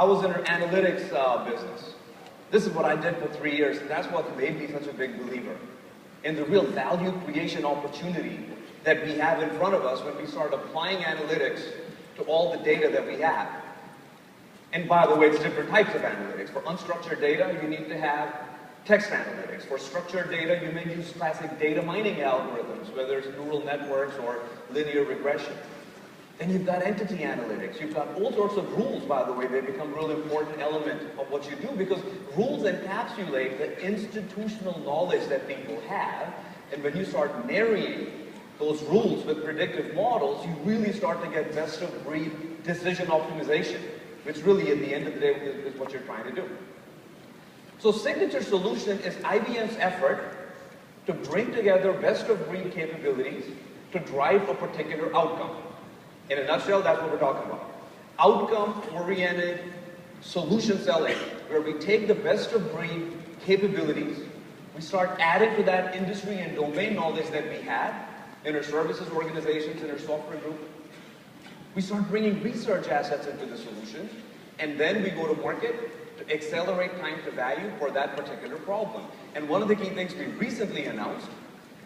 I was in an analytics business. This is what I did for 3 years, and that's what made me such a big believer in the real value creation opportunity that we have in front of us when we start applying analytics to all the data that we have. And by the way, it's different types of analytics. For unstructured data, you need to have text analytics. For structured data, you may use classic data mining algorithms, whether it's neural networks or linear regression. Then you've got entity analytics. You've got all sorts of rules, by the way. They become a really important element of what you do because rules encapsulate the institutional knowledge that people have. And when you start marrying those rules with predictive models, you really start to get best-of-breed decision optimization, which really, at the end of the day, is what you're trying to do. So Signature Solution is IBM's effort to bring together best-of-breed capabilities to drive a particular outcome. In a nutshell, that's what we're talking about. Outcome-oriented solution selling, where we take the best-of-breed capabilities, we start adding to that industry and domain knowledge that we have in our services organizations, in our software group. We start bringing research assets into the solution, and then we go to market to accelerate time to value for that particular problem. And one of the key things we recently announced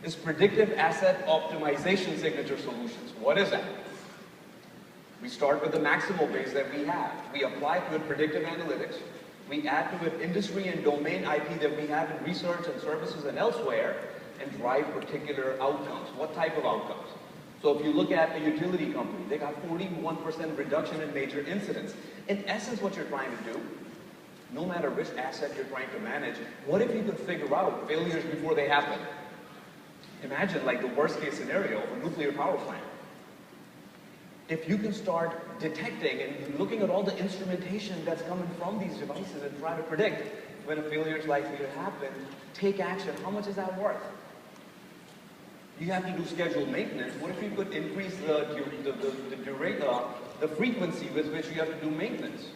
is Predictive Asset Optimization Signature Solutions. What is that? We start with the maximal base that we have. We apply to it predictive analytics. We add to it industry and domain IP that we have in research and services and elsewhere, and drive particular outcomes. What type of outcomes? So if you look at a utility company, they got 41% reduction in major incidents. In essence, what you're trying to do, no matter which asset you're trying to manage, what if you could figure out failures before they happen? Imagine like the worst case scenario of a nuclear power plant. If you can start detecting and looking at all the instrumentation that's coming from these devices and try to predict when a failure is likely to happen, take action, how much is that worth? You have to do scheduled maintenance. What if you could increase the frequency with which you have to do maintenance?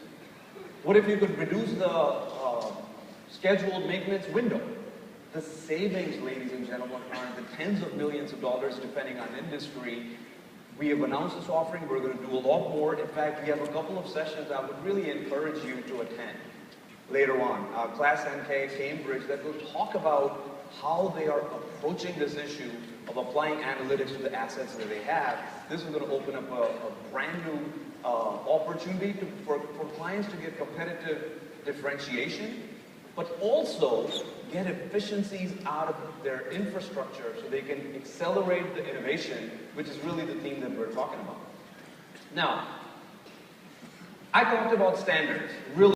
What if you could reduce the scheduled maintenance window? The savings, ladies and gentlemen, are in the tens of millions of dollars depending on industry. We have announced this offering. We're going to do a lot more. In fact, we have a couple of sessions I would really encourage you to attend later on. Class NK, Cambridge, that will talk about how they are approaching this issue of applying analytics to the assets that they have. This is going to open up a brand new opportunity for clients to get competitive differentiation, but also get efficiencies out of their infrastructure so they can accelerate the innovation, which is really the theme that we're talking about. Now, I talked about standards. Really